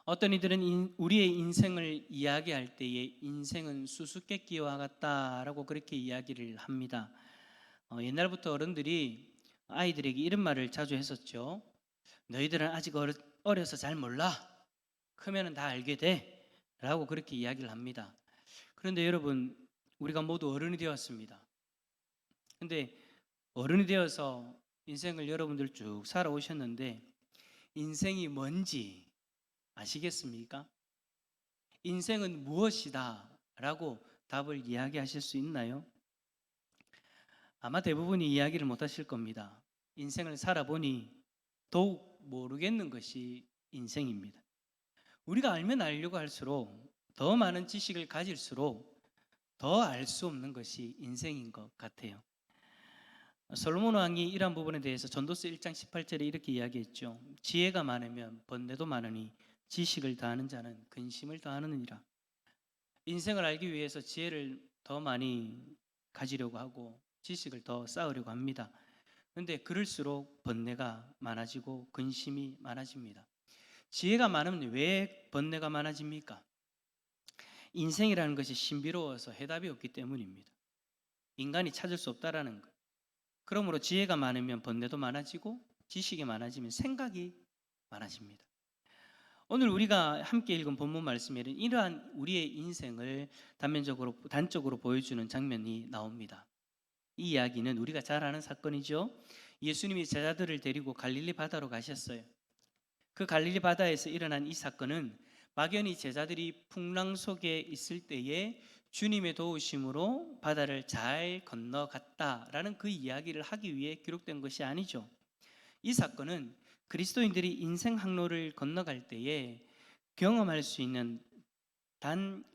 어떤 이들은 우리의 인생을 이야기할 때에 인생은 수수께끼와 같다라고 그렇게 이야기를 합니다. 옛날부터 어른들이 아이들에게 이런 말을 자주 했었죠. 너희들은 아직 어려서 잘 몰라. 크면은 다 알게 돼. 라고 그렇게 이야기를 합니다. 그런데 여러분, 우리가 모두 어른이 되었습니다. 근데 어른이 되어서 인생을 여러분들 쭉 살아오셨는데 인생이 뭔지 아시겠습니까? 인생은 무엇이다 라고 답을 이야기하실 수 있나요? 아마 대부분이 이야기를 못 하실 겁니다. 인생을 살아보니 더욱 모르겠는 것이 인생입니다. 우리가 알면 알려고 할수록 더 많은 지식을 가질수록 더 알 수 없는 것이 인생인 것 같아요. 솔로몬 왕이 이러한 부분에 대해서 전도서 1장 18절에 이렇게 이야기했죠. 지혜가 많으면 번뇌도 많으니 지식을 다하는 자는 근심을 다하느니라. 인생을 알기 위해서 지혜를 더 많이 가지려고 하고 지식을 더 쌓으려고 합니다. 그런데 그럴수록 번뇌가 많아지고 근심이 많아집니다. 지혜가 많으면 왜 번뇌가 많아집니까? 인생이라는 것이 신비로워서 해답이 없기 때문입니다. 인간이 찾을 수 없다라는 것. 그러므로 지혜가 많으면 번뇌도 많아지고 지식이 많아지면 생각이 많아집니다. 오늘 우리가 함께 읽은 본문 말씀에는 이러한 우리의 인생을 단적으로 보여주는 장면이 나옵니다. 이 이야기는 우리가 잘 아는 사건이죠. 예수님이 제자들을 데리고 갈릴리 바다로 가셨어요. 그 갈릴리 바다에서 일어난 이 사건은 막연히 제자들이 풍랑 속에 있을 때에 주님의 도우심으로 바다를 잘 건너갔다라는 그 이야기를 하기 위해 기록된 것이 아니죠. 이 사건은 그리스도인들이 인생 항로를 건너갈 때에 경험할 수 있는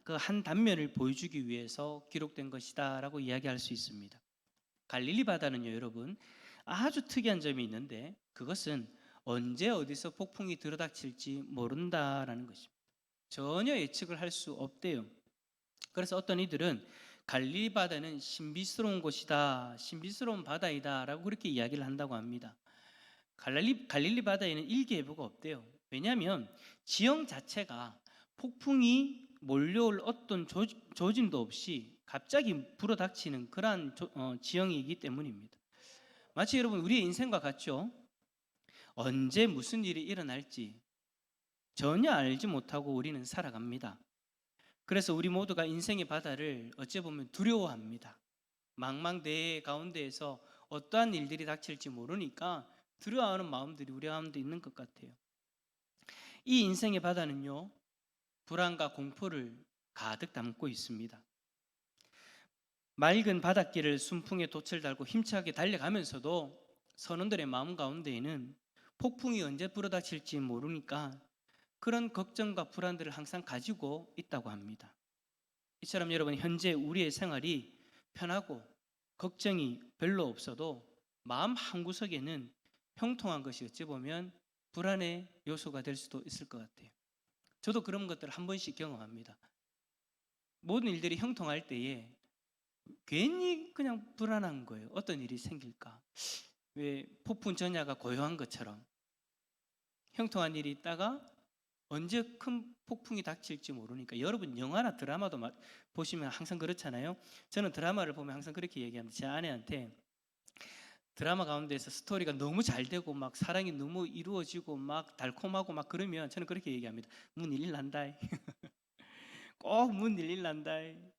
그 한 단면을 보여주기 위해서 기록된 것이다라고 이야기할 수 있습니다. 갈릴리 바다는요, 여러분, 아주 특이한 점이 있는데 그것은 언제 어디서 폭풍이 들어닥칠지 모른다라는 것입니다. 전혀 예측을 할 수 없대요. 그래서 어떤 이들은 갈릴리 바다는 신비스러운 곳이다, 신비스러운 바다이다라고 그렇게 이야기를 한다고 합니다. 갈릴리 바다에는 일기예보가 없대요. 왜냐하면 지형 자체가 폭풍이 몰려올 어떤 조짐도 없이 갑자기 불어닥치는 그러한 지형이기 때문입니다. 마치 여러분 우리의 인생과 같죠. 언제 무슨 일이 일어날지 전혀 알지 못하고 우리는 살아갑니다. 그래서 우리 모두가 인생의 바다를 어찌 보면 두려워합니다. 망망대해 가운데에서 어떠한 일들이 닥칠지 모르니까 두려워하는 마음들이 우리 가운데 있는 것 같아요. 이 인생의 바다는요, 불안과 공포를 가득 담고 있습니다. 맑은 바닷길을 순풍에 돛을 달고 힘차게 달려가면서도 선원들의 마음 가운데에는 폭풍이 언제 불어닥칠지 모르니까 그런 걱정과 불안들을 항상 가지고 있다고 합니다. 이처럼 여러분, 현재 우리의 생활이 편하고 걱정이 별로 없어도 마음 한구석에는 형통한 것이 어찌 보면 불안의 요소가 될 수도 있을 것 같아요. 저도 그런 것들을 한 번씩 경험합니다. 모든 일들이 형통할 때에 괜히 그냥 불안한 거예요. 어떤 일이 생길까? 왜 폭풍 전야가 고요한 것처럼 형통한 일이 있다가 언제 큰 폭풍이 닥칠지 모르니까. 여러분 영화나 드라마도 보시면 항상 그렇잖아요. 저는 드라마를 보면 항상 그렇게 얘기합니다. 제 아내한테 드라마 가운데서 스토리가 너무 잘 되고 막 사랑이 너무 이루어지고 막 달콤하고 막 그러면 저는 그렇게 얘기합니다. 문 일난다. 꼭 문 일난다.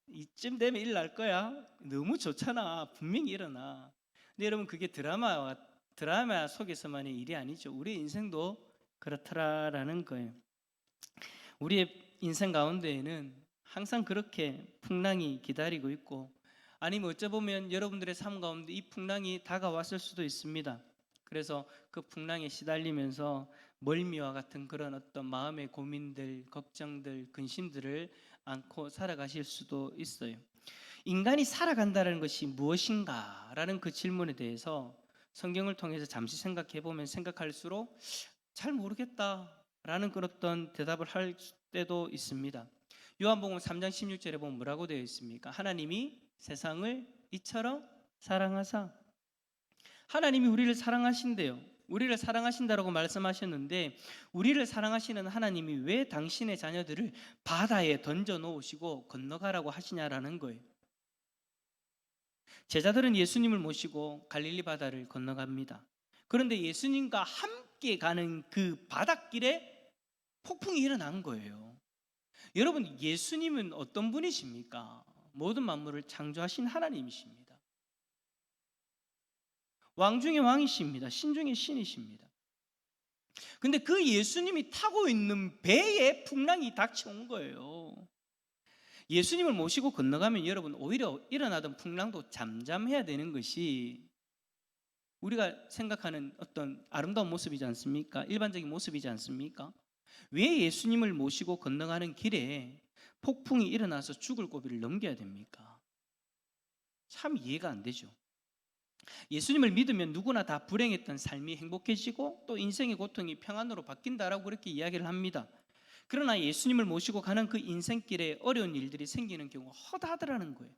이쯤 되면 일 날 거야. 너무 좋잖아. 분명히 일어나. 근데 여러분 그게 드라마 속에서만의 일이 아니죠. 우리 인생도 그렇더라라는 거예요. 우리의 인생 가운데에는 항상 그렇게 풍랑이 기다리고 있고, 아니면 어쩌보면 여러분들의 삶 가운데 이 풍랑이 다가왔을 수도 있습니다. 그래서 그 풍랑에 시달리면서 멀미와 같은 그런 어떤 마음의 고민들, 걱정들, 근심들을 안고 살아가실 수도 있어요. 인간이 살아간다는 것이 무엇인가? 라는 그 질문에 대해서 성경을 통해서 잠시 생각해 보면 생각할수록 잘 모르겠다 라는 그런 어떤 대답을 할 때도 있습니다. 요한복음 3장 16절에 보면 뭐라고 되어 있습니까? 하나님이 세상을 이처럼 사랑하사. 하나님이 우리를 사랑하신대요. 우리를 사랑하신다라고 말씀하셨는데 우리를 사랑하시는 하나님이 왜 당신의 자녀들을 바다에 던져 놓으시고 건너가라고 하시냐라는 거예요. 제자들은 예수님을 모시고 갈릴리 바다를 건너갑니다. 그런데 예수님과 함께 가는 그 바닷길에 폭풍이 일어난 거예요. 여러분, 예수님은 어떤 분이십니까? 모든 만물을 창조하신 하나님이십니다. 왕 중의 왕이십니다. 신 중의 신이십니다. 근데 그 예수님이 타고 있는 배에 풍랑이 닥쳐온 거예요. 예수님을 모시고 건너가면 여러분, 오히려 일어나던 풍랑도 잠잠해야 되는 것이 우리가 생각하는 어떤 아름다운 모습이지 않습니까? 일반적인 모습이지 않습니까? 왜 예수님을 모시고 건너가는 길에 폭풍이 일어나서 죽을 고비를 넘겨야 됩니까? 참 이해가 안 되죠. 예수님을 믿으면 누구나 다 불행했던 삶이 행복해지고 또 인생의 고통이 평안으로 바뀐다라고 그렇게 이야기를 합니다. 그러나 예수님을 모시고 가는 그 인생길에 어려운 일들이 생기는 경우가 허다하더라는 거예요.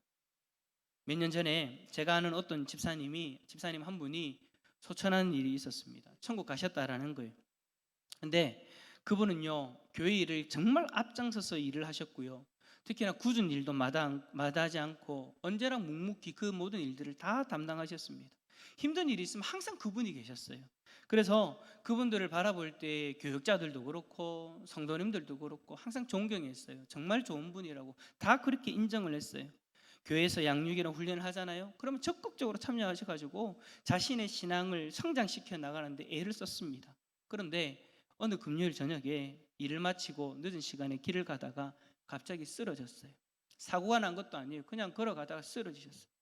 몇 년 전에 제가 아는 어떤 집사님 한 분이 소천하는 일이 있었습니다. 천국 가셨다라는 거예요. 근데 그분은요, 교회 일을 정말 앞장서서 일을 하셨고요. 특히나 굳은 일도 마다하지 않고 언제나 묵묵히 그 모든 일들을 다 담당하셨습니다. 힘든 일이 있으면 항상 그분이 계셨어요. 그래서 그분들을 바라볼 때 교육자들도 그렇고 성도님들도 그렇고 항상 존경했어요. 정말 좋은 분이라고 다 그렇게 인정을 했어요. 교회에서 양육이나 훈련을 하잖아요. 그러면 적극적으로 참여하셔가지고 자신의 신앙을 성장시켜 나가는데 애를 썼습니다. 그런데 어느 금요일 저녁에 일을 마치고 늦은 시간에 길을 가다가 갑자기 쓰러졌어요. 사고가 난 것도 아니에요. 그냥 걸어가다가 쓰러지셨어요.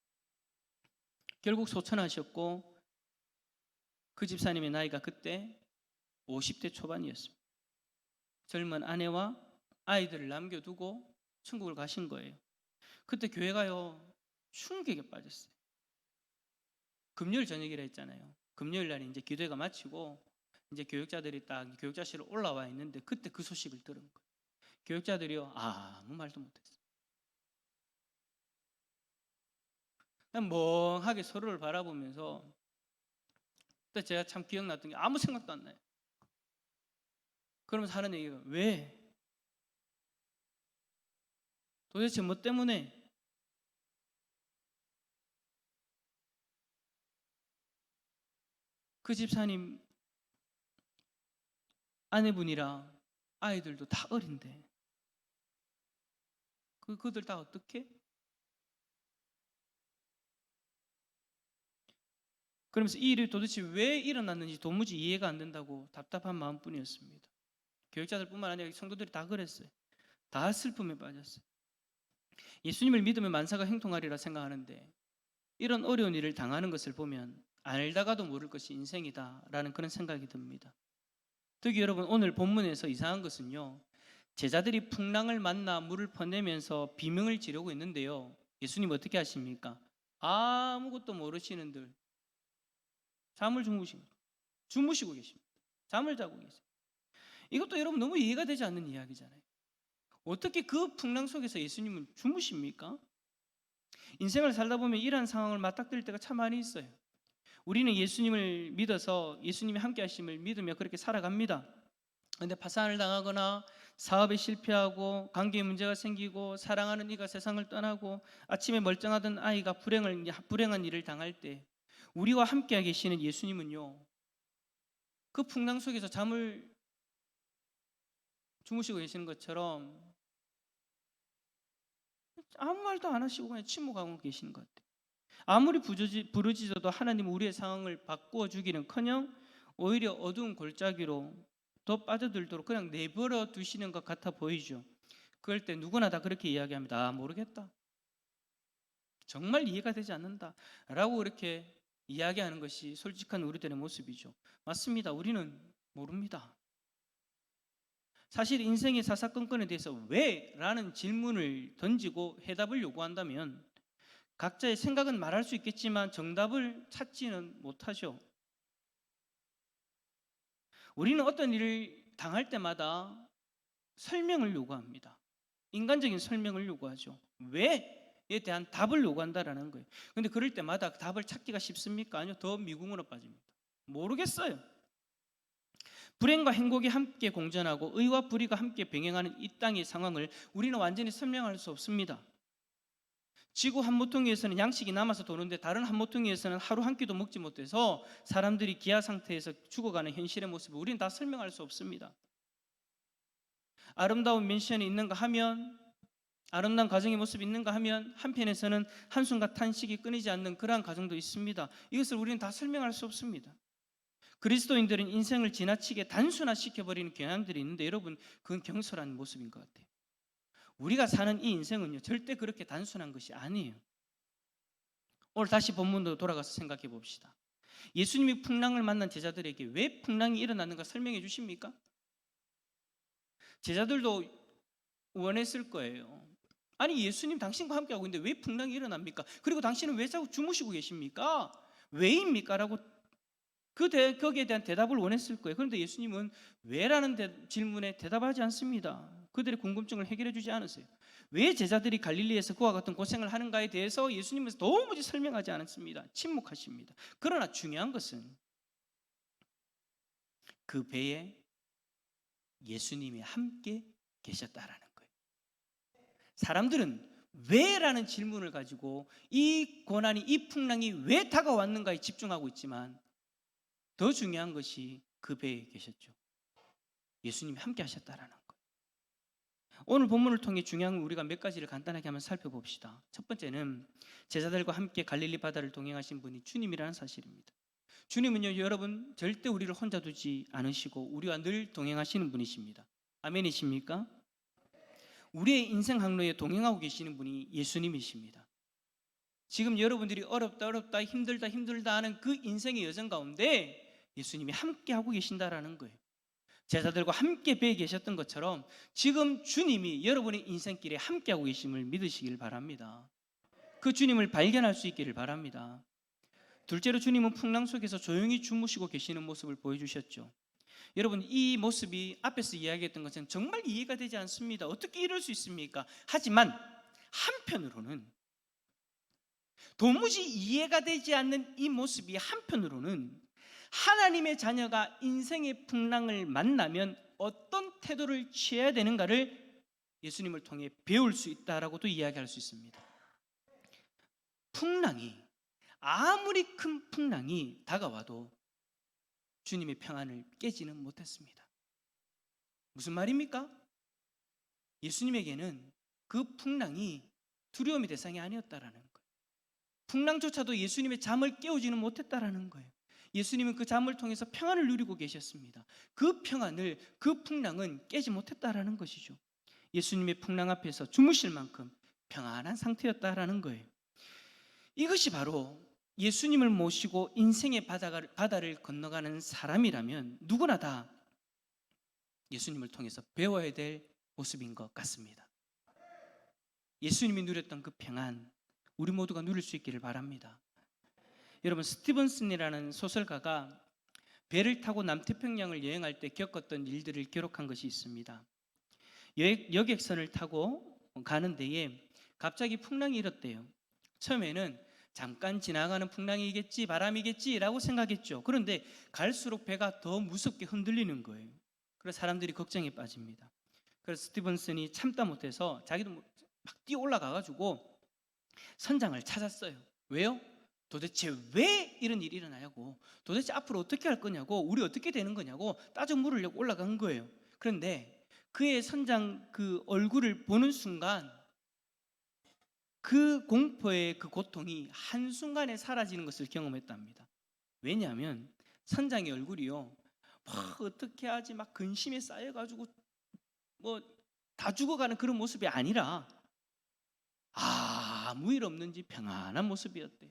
결국 소천하셨고 그 집사님의 나이가 그때 50대 초반이었습니다. 젊은 아내와 아이들을 남겨두고 천국을 가신 거예요. 그때 교회가요 충격에 빠졌어요. 금요일 저녁이라 했잖아요. 금요일 날에 이제 기도회가 마치고 이제 교육자들이 딱 교육자실에 올라와 있는데 그때 그 소식을 들은 거예요. 교육자들이요 아무 말도 못했어요. 그냥 멍하게 서로를 바라보면서 그때 제가 참 기억났던 게 아무 생각도 안 나요. 그러면서 하는 얘기가 왜? 도대체 뭐 때문에? 그 집사님 아내분이랑 아이들도 다 어린데 그들 다 어떻게? 그러면서 이 일이 도대체 왜 일어났는지 도무지 이해가 안 된다고 답답한 마음뿐이었습니다. 교육자들 뿐만 아니라 성도들이 다 그랬어요. 다 슬픔에 빠졌어요. 예수님을 믿으면 만사가 형통하리라 생각하는데 이런 어려운 일을 당하는 것을 보면 알다가도 모를 것이 인생이다라는 그런 생각이 듭니다. 특히 여러분 오늘 본문에서 이상한 것은요, 제자들이 풍랑을 만나 물을 퍼내면서 비명을 지르고 있는데요, 예수님 어떻게 하십니까? 아무것도 모르시는들 잠을 주무시고 계십니다. 잠을 자고 계세요. 이것도 여러분 너무 이해가 되지 않는 이야기잖아요. 어떻게 그 풍랑 속에서 예수님은 주무십니까? 인생을 살다 보면 이러한 상황을 맞닥뜨릴 때가 참 많이 있어요. 우리는 예수님을 믿어서 예수님이 함께 하심을 믿으며 그렇게 살아갑니다. 그런데 파산을 당하거나 사업에 실패하고 관계에 문제가 생기고 사랑하는 이가 세상을 떠나고 아침에 멀쩡하던 아이가 불행한 일을 당할 때 우리와 함께 계시는 예수님은요, 그 풍랑 속에서 잠을 주무시고 계시는 것처럼 아무 말도 안 하시고 그냥 침묵하고 계시는 것 같아요. 아무리 부르짖어도 하나님은 우리의 상황을 바꾸어 주기는커녕 오히려 어두운 골짜기로 더 빠져들도록 그냥 내버려 두시는 것 같아 보이죠. 그럴 때 누구나 다 그렇게 이야기합니다. 아, 모르겠다. 정말 이해가 되지 않는다. 라고 그렇게 이야기하는 것이 솔직한 우리들의 모습이죠. 맞습니다. 우리는 모릅니다. 사실 인생의 사사건건에 대해서 왜? 라는 질문을 던지고 해답을 요구한다면 각자의 생각은 말할 수 있겠지만 정답을 찾지는 못하죠. 우리는 어떤 일을 당할 때마다 설명을 요구합니다. 인간적인 설명을 요구하죠. 왜에 대한 답을 요구한다라는 거예요. 그런데 그럴 때마다 답을 찾기가 쉽습니까? 아니요, 더 미궁으로 빠집니다. 모르겠어요. 불행과 행복이 함께 공존하고 의와 불의가 함께 병행하는 이 땅의 상황을 우리는 완전히 설명할 수 없습니다. 지구 한 모퉁이에서는 양식이 남아서 도는데 다른 한 모퉁이에서는 하루 한 끼도 먹지 못해서 사람들이 기아 상태에서 죽어가는 현실의 모습을 우리는 다 설명할 수 없습니다. 아름다운 맨션이 있는가 하면, 아름다운 가정의 모습이 있는가 하면, 한편에서는 한숨과 탄식이 끊이지 않는 그러한 가정도 있습니다. 이것을 우리는 다 설명할 수 없습니다. 그리스도인들은 인생을 지나치게 단순화시켜버리는 경향들이 있는데 여러분, 그건 경솔한 모습인 것 같아요. 우리가 사는 이 인생은요, 절대 그렇게 단순한 것이 아니에요. 오늘 다시 본문으로 돌아가서 생각해 봅시다. 예수님이 풍랑을 만난 제자들에게 왜 풍랑이 일어났는가 설명해 주십니까? 제자들도 원했을 거예요. 아니, 예수님 당신과 함께하고 있는데 왜 풍랑이 일어납니까? 그리고 당신은 왜 자꾸 주무시고 계십니까? 왜입니까? 라고 거기에 대한 대답을 원했을 거예요. 그런데 예수님은 왜라는 질문에 대답하지 않습니다. 그들의 궁금증을 해결해 주지 않으세요. 왜 제자들이 갈릴리에서 그와 같은 고생을 하는가에 대해서 예수님은 도무지 설명하지 않습니다. 침묵하십니다. 그러나 중요한 것은 그 배에 예수님이 함께 계셨다라는 거예요. 사람들은 왜라는 질문을 가지고 이 고난이, 이 풍랑이 왜 다가왔는가에 집중하고 있지만 더 중요한 것이 그 배에 계셨죠. 예수님이 함께 하셨다라는 거예요. 오늘 본문을 통해 중요한 우리가 몇 가지를 간단하게 한번 살펴봅시다. 첫 번째는 제자들과 함께 갈릴리 바다를 동행하신 분이 주님이라는 사실입니다. 주님은요, 여러분, 절대 우리를 혼자 두지 않으시고 우리와 늘 동행하시는 분이십니다. 아멘이십니까? 우리의 인생 항로에 동행하고 계시는 분이 예수님이십니다. 지금 여러분들이 어렵다 힘들다 하는 그 인생의 여정 가운데 예수님이 함께 하고 계신다라는 거예요. 제자들과 함께 배에 계셨던 것처럼 지금 주님이 여러분의 인생길에 함께 하고 계심을 믿으시길 바랍니다. 그 주님을 발견할 수 있기를 바랍니다. 둘째로 주님은 풍랑 속에서 조용히 주무시고 계시는 모습을 보여주셨죠. 여러분, 이 모습이 앞에서 이야기했던 것은 정말 이해가 되지 않습니다. 어떻게 이럴 수 있습니까? 하지만 한편으로는 도무지 이해가 되지 않는 이 모습이 한편으로는 하나님의 자녀가 인생의 풍랑을 만나면 어떤 태도를 취해야 되는가를 예수님을 통해 배울 수 있다라고도 이야기할 수 있습니다. 풍랑이, 아무리 큰 풍랑이 다가와도 주님의 평안을 깨지는 못했습니다. 무슨 말입니까? 예수님에게는 그 풍랑이 두려움의 대상이 아니었다라는 거예요. 풍랑조차도 예수님의 잠을 깨우지는 못했다라는 거예요. 예수님은 그 잠을 통해서 평안을 누리고 계셨습니다. 그 평안을, 그 풍랑은 깨지 못했다라는 것이죠. 예수님의 풍랑 앞에서 주무실 만큼 평안한 상태였다라는 거예요. 이것이 바로 예수님을 모시고 인생의 바다를 건너가는 사람이라면 누구나 다 예수님을 통해서 배워야 될 모습인 것 같습니다. 예수님이 누렸던 그 평안, 우리 모두가 누릴 수 있기를 바랍니다. 여러분, 스티븐슨이라는 소설가가 배를 타고 남태평양을 여행할 때 겪었던 일들을 기록한 것이 있습니다. 여객선을 타고 가는 데에 갑자기 풍랑이 일었대요. 처음에는 잠깐 지나가는 풍랑이겠지, 바람이겠지라고 생각했죠. 그런데 갈수록 배가 더 무섭게 흔들리는 거예요. 그래서 사람들이 걱정에 빠집니다. 그래서 스티븐슨이 참다 못해서 자기도 막 뛰어 올라가가지고 선장을 찾았어요. 왜요? 도대체 왜 이런 일이 일어나냐고, 도대체 앞으로 어떻게 할 거냐고, 우리 어떻게 되는 거냐고 따져 물으려고 올라간 거예요. 그런데 그의 선장 그 얼굴을 보는 순간 그 공포의 그 고통이 한순간에 사라지는 것을 경험했답니다. 왜냐하면 선장의 얼굴이요, 막 어떻게 하지 막 근심에 쌓여가지고 뭐 다 죽어가는 그런 모습이 아니라 아무 일 없는지 평안한 모습이었대요.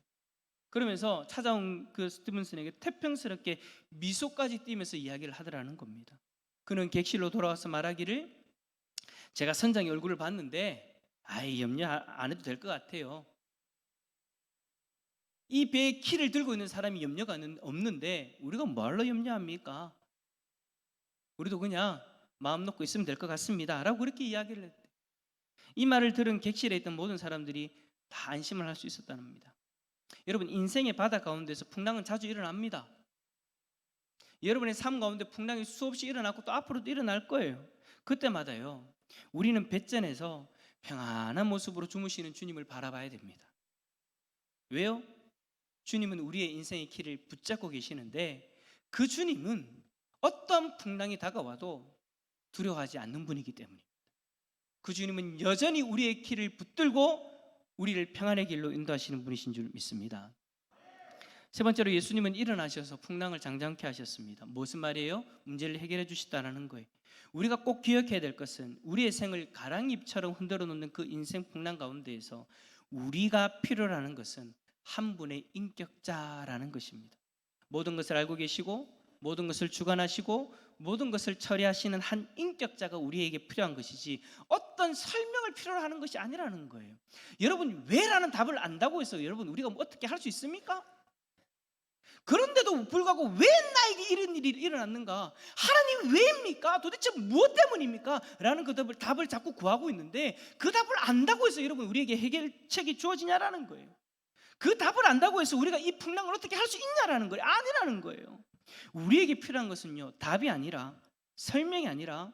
그러면서 찾아온 그 스티븐슨에게 태평스럽게 미소까지 띠면서 이야기를 하더라는 겁니다. 그는 객실로 돌아와서 말하기를, 제가 선장의 얼굴을 봤는데 염려 안 해도 될 것 같아요. 이 배에 키를 들고 있는 사람이 염려가 없는데 우리가 뭘로 염려합니까? 우리도 그냥 마음 놓고 있으면 될 것 같습니다 라고 그렇게 이야기를 했대요. 이 말을 들은 객실에 있던 모든 사람들이 다 안심을 할 수 있었다는 겁니다. 여러분, 인생의 바다 가운데서 풍랑은 자주 일어납니다. 여러분의 삶 가운데 풍랑이 수없이 일어났고 또 앞으로도 일어날 거예요. 그때마다요, 우리는 뱃전에서 평안한 모습으로 주무시는 주님을 바라봐야 됩니다. 왜요? 주님은 우리의 인생의 길을 붙잡고 계시는데 그 주님은 어떤 풍랑이 다가와도 두려워하지 않는 분이기 때문입니다. 그 주님은 여전히 우리의 길을 붙들고 우리를 평안의 길로 인도하시는 분이신 줄 믿습니다. 세 번째로 예수님은 일어나셔서 풍랑을 잠잠케 하셨습니다. 무슨 말이에요? 문제를 해결해 주시다라는 거예요. 우리가 꼭 기억해야 될 것은 우리의 생을 가랑잎처럼 흔들어 놓는 그 인생 풍랑 가운데에서 우리가 필요로 하는 것은 한 분의 인격자라는 것입니다. 모든 것을 알고 계시고 모든 것을 주관하시고 모든 것을 처리하시는 한 인격자가 우리에게 필요한 것이지 어떤 설명을 필요로 하는 것이 아니라는 거예요. 여러분, 왜라는 답을 안다고 해서 여러분 우리가 뭐 어떻게 할 수 있습니까? 그런데도 불구하고 왜 나에게 이런 일이 일어났는가? 하나님 왜입니까? 도대체 무엇 때문입니까? 라는 그 답을 자꾸 구하고 있는데 그 답을 안다고 해서 여러분 우리에게 해결책이 주어지냐라는 거예요. 그 답을 안다고 해서 우리가 이 풍랑을 어떻게 할 수 있냐라는 거예요. 아니라는 거예요. 우리에게 필요한 것은요, 답이 아니라 설명이 아니라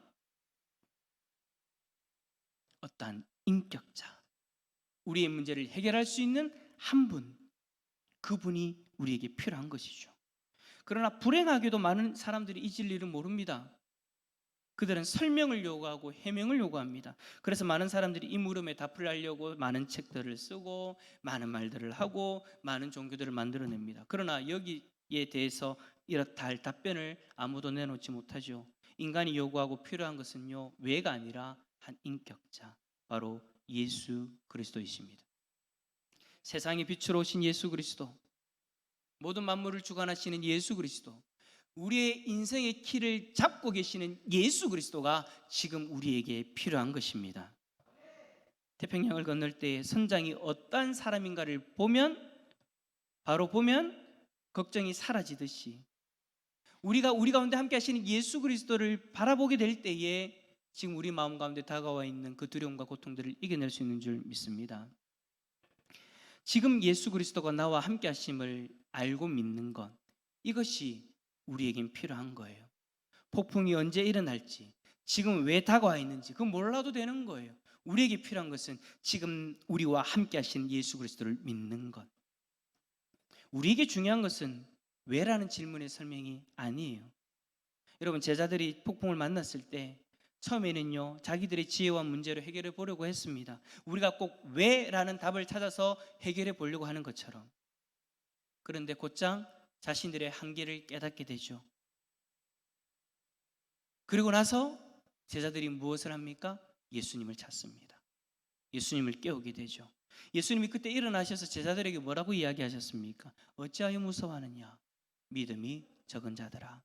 어떠한 인격자, 우리의 문제를 해결할 수 있는 한 분, 그분이 우리에게 필요한 것이죠. 그러나 불행하게도 많은 사람들이 이 진리를 모릅니다. 그들은 설명을 요구하고 해명을 요구합니다. 그래서 많은 사람들이 이 물음에 답을 하려고 많은 책들을 쓰고 많은 말들을 하고 많은 종교들을 만들어냅니다. 그러나 여기에 대해서 이렇다 할 답변을 아무도 내놓지 못하죠. 인간이 요구하고 필요한 것은요, 왜가 아니라 한 인격자, 바로 예수 그리스도이십니다. 세상의 빛으로 오신 예수 그리스도, 모든 만물을 주관하시는 예수 그리스도, 우리의 인생의 키를 잡고 계시는 예수 그리스도가 지금 우리에게 필요한 것입니다. 태평양을 건널 때 선장이 어떠한 사람인가를 바로 보면 걱정이 사라지듯이 우리 가운데 함께 하시는 예수 그리스도를 바라보게 될 때에 지금 우리 마음 가운데 다가와 있는 그 두려움과 고통들을 이겨낼 수 있는 줄 믿습니다. 지금 예수 그리스도가 나와 함께 하심을 알고 믿는 것, 이것이 우리에겐 필요한 거예요. 폭풍이 언제 일어날지, 지금 왜 다가와 있는지 그건 몰라도 되는 거예요. 우리에게 필요한 것은 지금 우리와 함께 하시는 예수 그리스도를 믿는 것. 우리에게 중요한 것은 왜라는 질문의 설명이 아니에요. 여러분, 제자들이 폭풍을 만났을 때 처음에는요, 자기들의 지혜와 문제로 해결해 보려고 했습니다. 우리가 꼭 왜라는 답을 찾아서 해결해 보려고 하는 것처럼. 그런데 곧장 자신들의 한계를 깨닫게 되죠. 그리고 나서 제자들이 무엇을 합니까? 예수님을 찾습니다. 예수님을 깨우게 되죠. 예수님이 그때 일어나셔서 제자들에게 뭐라고 이야기하셨습니까? 어찌하여 무서워하느냐? 믿음이 적은 자들아.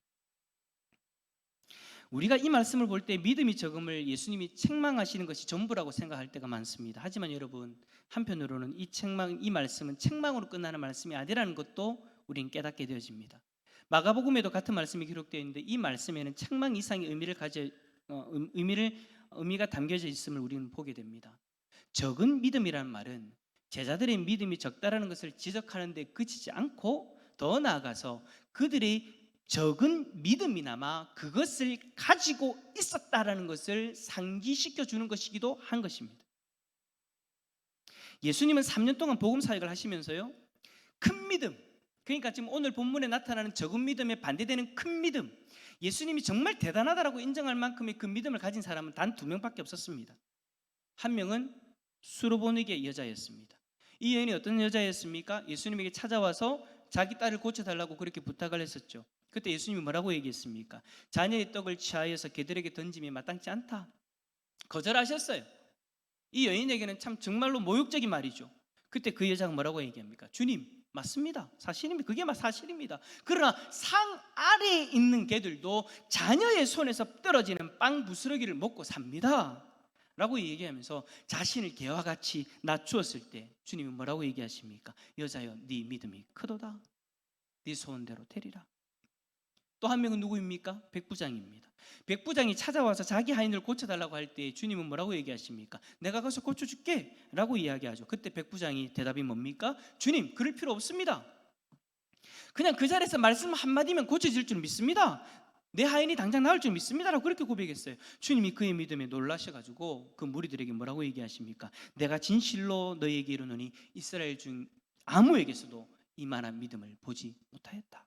우리가 이 말씀을 볼 때 믿음이 적음을 예수님이 책망하시는 것이 전부라고 생각할 때가 많습니다. 하지만 여러분, 한편으로는 이 말씀은 책망으로 끝나는 말씀이 아니라는 것도 우리는 깨닫게 되어집니다. 마가복음에도 같은 말씀이 기록되어 있는데 이 말씀에는 책망 이상의 의미가 담겨져 있음을 우리는 보게 됩니다. 적은 믿음이라는 말은 제자들의 믿음이 적다라는 것을 지적하는 데 그치지 않고 더 나아가서 그들의 적은 믿음이나마 그것을 가지고 있었다라는 것을 상기시켜 주는 것이기도 한 것입니다. 예수님은 3년 동안 복음 사역을 하시면서요, 큰 믿음, 그러니까 지금 오늘 본문에 나타나는 적은 믿음에 반대되는 큰 믿음, 예수님이 정말 대단하다라고 인정할 만큼의 그 믿음을 가진 사람은 단 2명밖에 없었습니다. 한 명은 수로보니게 여자였습니다. 이 여인이 어떤 여자였습니까? 예수님에게 찾아와서 자기 딸을 고쳐달라고 그렇게 부탁을 했었죠. 그때 예수님이 뭐라고 얘기했습니까? 자녀의 떡을 취하여서 개들에게 던짐이 마땅치 않다. 거절하셨어요. 이 여인에게는 참 정말로 모욕적인 말이죠. 그때 그 여자가 뭐라고 얘기합니까? 주님, 맞습니다. 사실입니다. 그게 사실입니다. 그러나 상 아래에 있는 개들도 자녀의 손에서 떨어지는 빵 부스러기를 먹고 삽니다 라고 얘기하면서 자신을 개와 같이 낮추었을 때 주님이 뭐라고 얘기하십니까? 여자여, 네 믿음이 크도다. 네 소원대로 되리라. 또 한 명은 누구입니까? 백부장입니다. 백부장이 찾아와서 자기 하인을 고쳐달라고 할 때 주님은 뭐라고 얘기하십니까? 내가 가서 고쳐줄게 라고 이야기하죠. 그때 백부장이 대답이 뭡니까? 주님, 그럴 필요 없습니다. 그냥 그 자리에서 말씀 한마디면 고쳐질 줄 믿습니다. 내 하인이 당장 나을 줄 믿습니다라고 그렇게 고백했어요. 주님이 그의 믿음에 놀라셔가지고 그 무리들에게 뭐라고 얘기하십니까? 내가 진실로 너희에게 이르노니 이스라엘 중 아무에게서도 이만한 믿음을 보지 못하였다.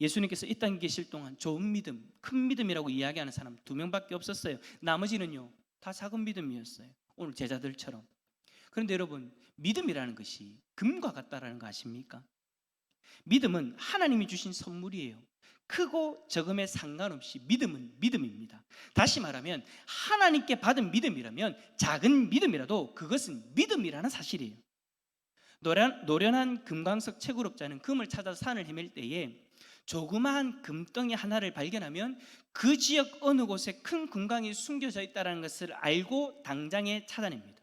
예수님께서 이 땅에 계실 동안 좋은 믿음, 큰 믿음이라고 이야기하는 사람 2명밖에 없었어요. 나머지는요 다 작은 믿음이었어요. 오늘 제자들처럼. 그런데 여러분, 믿음이라는 것이 금과 같다라는 거 아십니까? 믿음은 하나님이 주신 선물이에요. 크고 적음에 상관없이 믿음은 믿음입니다. 다시 말하면 하나님께 받은 믿음이라면 작은 믿음이라도 그것은 믿음이라는 사실이에요. 노련한 금광석 채굴업자는 금을 찾아서 산을 헤맬 때에 조그마한 금덩이 하나를 발견하면 그 지역 어느 곳에 큰 금광이 숨겨져 있다는 것을 알고 당장에 찾아냅니다.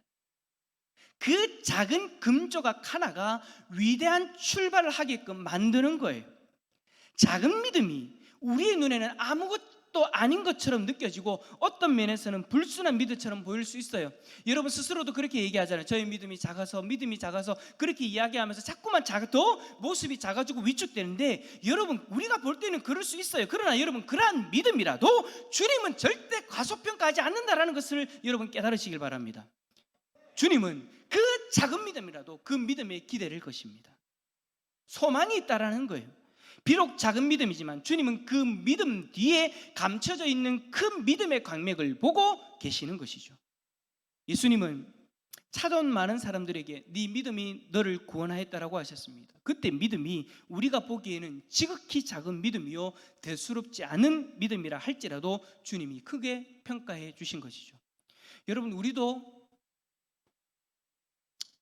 그 작은 금조각 하나가 위대한 출발을 하게끔 만드는 거예요. 작은 믿음이 우리의 눈에는 아무것도 아닌 것처럼 느껴지고 어떤 면에서는 불순한 믿음처럼 보일 수 있어요. 여러분 스스로도 그렇게 얘기하잖아요. 저의 믿음이 작아서 그렇게 이야기하면서 자꾸만 더 모습이 작아지고 위축되는데, 여러분 우리가 볼 때는 그럴 수 있어요. 그러나 여러분, 그러한 믿음이라도 주님은 절대 과소평가하지 않는다라는 것을 여러분 깨달으시길 바랍니다. 주님은 그 작은 믿음이라도 그 믿음에 기대를 것입니다. 소망이 있다라는 거예요. 비록 작은 믿음이지만 주님은 그 믿음 뒤에 감춰져 있는 큰 믿음의 광맥을 보고 계시는 것이죠. 예수님은 찾아온 많은 사람들에게 네 믿음이 너를 구원하였다라고 하셨습니다. 그때 믿음이 우리가 보기에는 지극히 작은 믿음이요 대수롭지 않은 믿음이라 할지라도 주님이 크게 평가해 주신 것이죠. 여러분, 우리도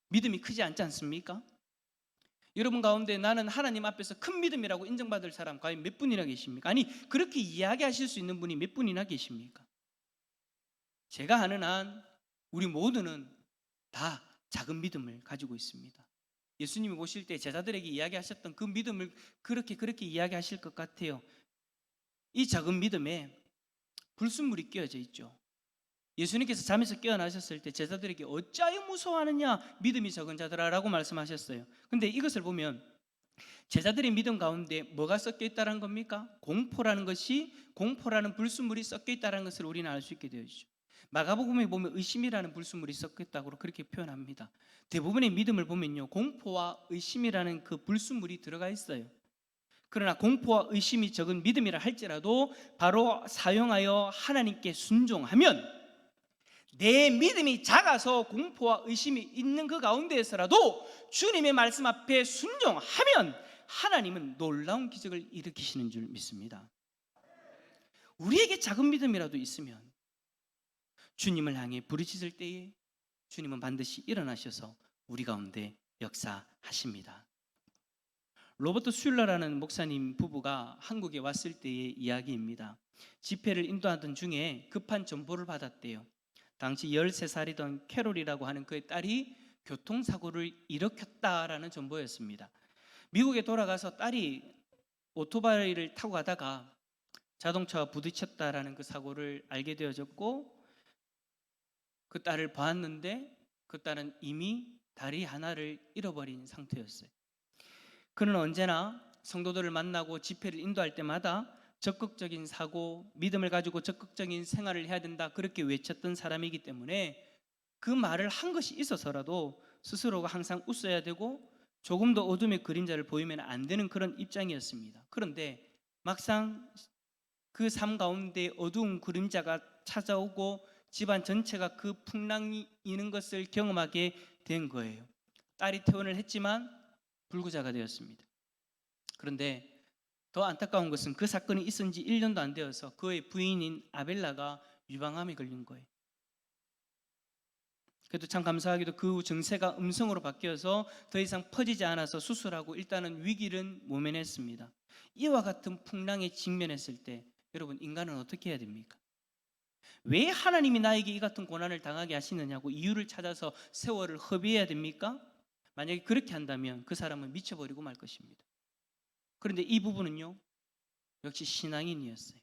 믿음이 크지 않지 않습니까? 여러분 가운데 나는 하나님 앞에서 큰 믿음이라고 인정받을 사람 과연 몇 분이나 계십니까? 아니, 그렇게 이야기하실 수 있는 분이 몇 분이나 계십니까? 제가 아는 한 우리 모두는 다 작은 믿음을 가지고 있습니다. 예수님이 오실 때 제자들에게 이야기하셨던 그 믿음을 그렇게 이야기하실 것 같아요. 이 작은 믿음에 불순물이 끼어져 있죠. 예수님께서 잠에서 깨어나셨을 때 제자들에게 어찌하여 무서워하느냐 믿음이 적은 자들아 라고 말씀하셨어요. 근데 이것을 보면 제자들의 믿음 가운데 뭐가 섞여 있다는 겁니까? 공포라는 불순물이 섞여 있다는 것을 우리는 알 수 있게 되어지죠. 마가복음에 보면 의심이라는 불순물이 섞여 있다고 그렇게 표현합니다. 대부분의 믿음을 보면요, 공포와 의심이라는 그 불순물이 들어가 있어요. 그러나 공포와 의심이 적은 믿음이라 할지라도 바로 사용하여 하나님께 순종하면, 내 믿음이 작아서 공포와 의심이 있는 그 가운데에서라도 주님의 말씀 앞에 순종하면 하나님은 놀라운 기적을 일으키시는 줄 믿습니다. 우리에게 작은 믿음이라도 있으면 주님을 향해 부르짖을 때에 주님은 반드시 일어나셔서 우리 가운데 역사하십니다. 로버트 슐러라는 목사님 부부가 한국에 왔을 때의 이야기입니다. 집회를 인도하던 중에 급한 전보를 받았대요. 당시 13살이던 캐롤이라고 하는 그의 딸이 교통사고를 일으켰다라는 정보였습니다. 미국에 돌아가서 딸이 오토바이를 타고 가다가 자동차와 부딪혔다라는 그 사고를 알게 되어졌고, 그 딸을 보았는데 그 딸은 이미 다리 하나를 잃어버린 상태였어요. 그는 언제나 성도들을 만나고 집회를 인도할 때마다 적극적인 사고, 믿음을 가지고 적극적인 생활을 해야 된다 그렇게 외쳤던 사람이기 때문에 그 말을 한 것이 있어서라도 스스로가 항상 웃어야 되고 조금 더 어둠의 그림자를 보이면 안 되는 그런 입장이었습니다. 그런데 막상 그 삶 가운데 어두운 그림자가 찾아오고 집안 전체가 그 풍랑이 이는 것을 경험하게 된 거예요. 딸이 퇴원을 했지만 불구자가 되었습니다. 그런데 더 안타까운 것은 그 사건이 있은 지 1년도 안 되어서 그의 부인인 아벨라가 유방암에 걸린 거예요. 그래도 참 감사하게도 그 후 증세가 음성으로 바뀌어서 더 이상 퍼지지 않아서 수술하고 일단은 위기는 모면했습니다. 이와 같은 풍랑에 직면했을 때 여러분, 인간은 어떻게 해야 됩니까? 왜 하나님이 나에게 이 같은 고난을 당하게 하시느냐고 이유를 찾아서 세월을 허비해야 됩니까? 만약에 그렇게 한다면 그 사람은 미쳐버리고 말 것입니다. 그런데 이 부부는요, 역시 신앙인이었어요.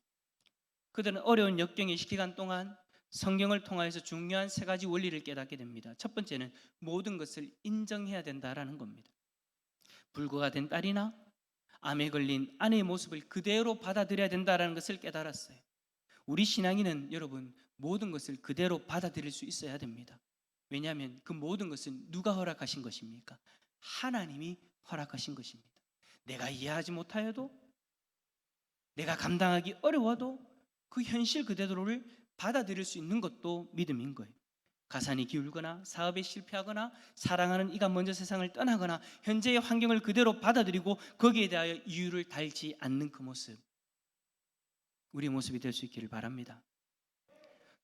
그들은 어려운 역경의 기간 동안 성경을 통하여서 중요한 3가지 원리를 깨닫게 됩니다. 첫 번째는 모든 것을 인정해야 된다라는 겁니다. 불구가 된 딸이나 암에 걸린 아내의 모습을 그대로 받아들여야 된다는 것을 깨달았어요. 우리 신앙인은 여러분 모든 것을 그대로 받아들일 수 있어야 됩니다. 왜냐하면 그 모든 것은 누가 허락하신 것입니까? 하나님이 허락하신 것입니다. 내가 이해하지 못하여도, 내가 감당하기 어려워도 그 현실 그대로를 받아들일 수 있는 것도 믿음인 거예요. 가산이 기울거나 사업에 실패하거나 사랑하는 이가 먼저 세상을 떠나거나 현재의 환경을 그대로 받아들이고 거기에 대하여 이유를 달지 않는 그 모습, 우리의 모습이 될 수 있기를 바랍니다.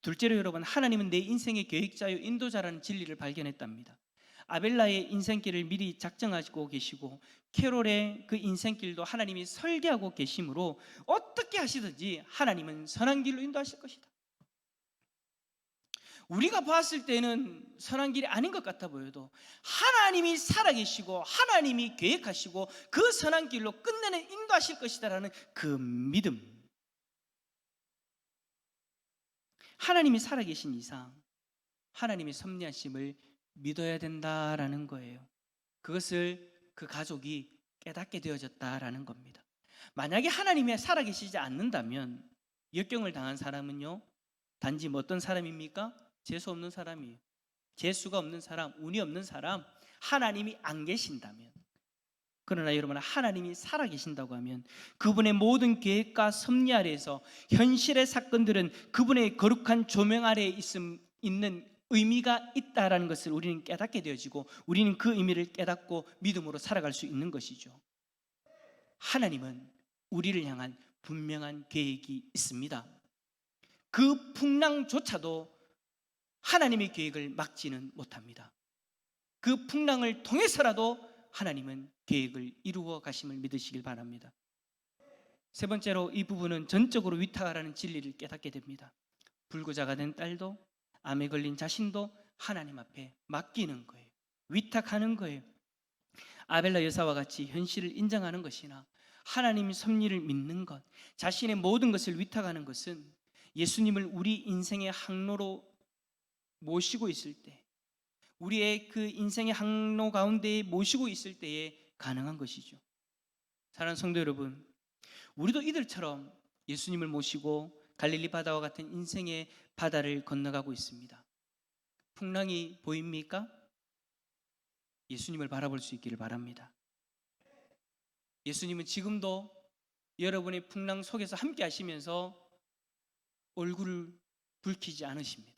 둘째로 여러분, 하나님은 내 인생의 계획자요 인도자라는 진리를 발견했답니다. 아벨라의 인생길을 미리 작정하시고 계시고 캐롤의 그 인생길도 하나님이 설계하고 계시므로 어떻게 하시든지 하나님은 선한 길로 인도하실 것이다. 우리가 봤을 때는 선한 길이 아닌 것 같아 보여도 하나님이 살아계시고 하나님이 계획하시고 그 선한 길로 끝내는 인도하실 것이다라는 그 믿음, 하나님이 살아계신 이상 하나님의 섭리하심을 믿어야 된다라는 거예요. 그것을 그 가족이 깨닫게 되어졌다라는 겁니다. 만약에 하나님이 살아계시지 않는다면 역경을 당한 사람은요, 단지 어떤 사람입니까? 재수 없는 사람이에요. 재수가 없는 사람, 운이 없는 사람, 하나님이 안 계신다면. 그러나 여러분, 하나님이 살아계신다고 하면 그분의 모든 계획과 섭리 아래에서 현실의 사건들은 그분의 거룩한 조명 아래에 있는 의미가 있다라는 것을 우리는 깨닫게 되어지고 우리는 그 의미를 깨닫고 믿음으로 살아갈 수 있는 것이죠. 하나님은 우리를 향한 분명한 계획이 있습니다. 그 풍랑조차도 하나님의 계획을 막지는 못합니다. 그 풍랑을 통해서라도 하나님은 계획을 이루어 가심을 믿으시길 바랍니다. 세 번째로 이 부분은 전적으로 위탁하라는 진리를 깨닫게 됩니다. 불구자가 된 딸도 암에 걸린 자신도 하나님 앞에 맡기는 거예요. 위탁하는 거예요. 아벨라 여사와 같이 현실을 인정하는 것이나 하나님의 섭리를 믿는 것, 자신의 모든 것을 위탁하는 것은 예수님을 우리 인생의 항로로 모시고 있을 때, 우리의 그 인생의 항로 가운데 모시고 있을 때에 가능한 것이죠. 사랑하는 성도 여러분, 우리도 이들처럼 예수님을 모시고 갈릴리 바다와 같은 인생의 바다를 건너가고 있습니다. 풍랑이 보입니까? 예수님을 바라볼 수 있기를 바랍니다. 예수님은 지금도 여러분의 풍랑 속에서 함께 하시면서 얼굴을 붉히지 않으십니다.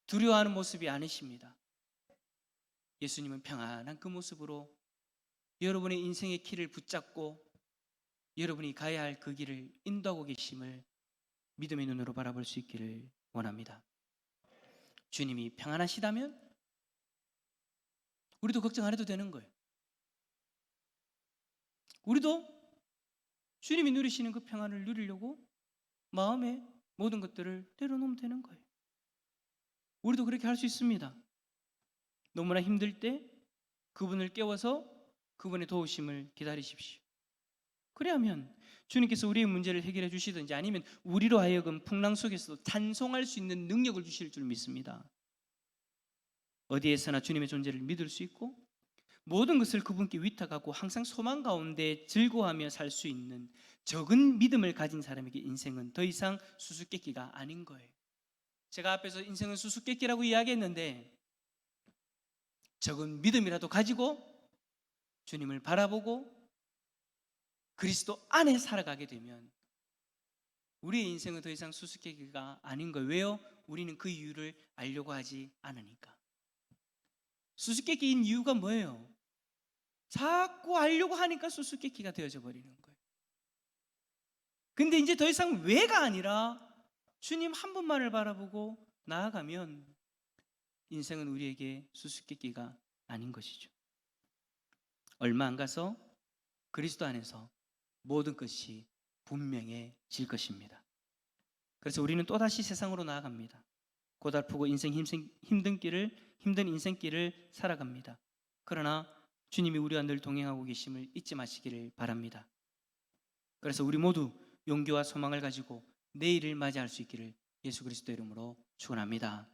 두려워하는 모습이 아니십니다. 예수님은 평안한 그 모습으로 여러분의 인생의 길을 붙잡고 여러분이 가야 할 그 길을 인도하고 계심을 믿음의 눈으로 바라볼 수 있기를 원합니다. 주님이 평안하시다면 우리도 걱정 안 해도 되는 거예요. 우리도 주님이 누리시는 그 평안을 누리려고 마음에 모든 것들을 내려놓으면 되는 거예요. 우리도 그렇게 할 수 있습니다. 너무나 힘들 때 그분을 깨워서 그분의 도우심을 기다리십시오. 그래야면 주님께서 우리의 문제를 해결해 주시든지 아니면 우리로 하여금 풍랑 속에서도 찬송할 수 있는 능력을 주실 줄 믿습니다. 어디에서나 주님의 존재를 믿을 수 있고 모든 것을 그분께 위탁하고 항상 소망 가운데 즐거워하며 살 수 있는 적은 믿음을 가진 사람에게 인생은 더 이상 수수께끼가 아닌 거예요. 제가 앞에서 인생은 수수께끼라고 이야기했는데 적은 믿음이라도 가지고 주님을 바라보고 그리스도 안에 살아가게 되면 우리의 인생은 더 이상 수수께끼가 아닌 거예요. 왜요? 우리는 그 이유를 알려고 하지 않으니까. 수수께끼인 이유가 뭐예요? 자꾸 알려고 하니까 수수께끼가 되어져 버리는 거예요. 근데 이제 더 이상 왜가 아니라 주님 한 분만을 바라보고 나아가면 인생은 우리에게 수수께끼가 아닌 것이죠. 얼마 안 가서 그리스도 안에서 모든 것이 분명해질 것입니다. 그래서 우리는 또다시 세상으로 나아갑니다. 고달프고 힘든 인생길을 살아갑니다. 그러나 주님이 우리와 늘 동행하고 계심을 잊지 마시기를 바랍니다. 그래서 우리 모두 용기와 소망을 가지고 내일을 맞이할 수 있기를 예수 그리스도 이름으로 축원합니다.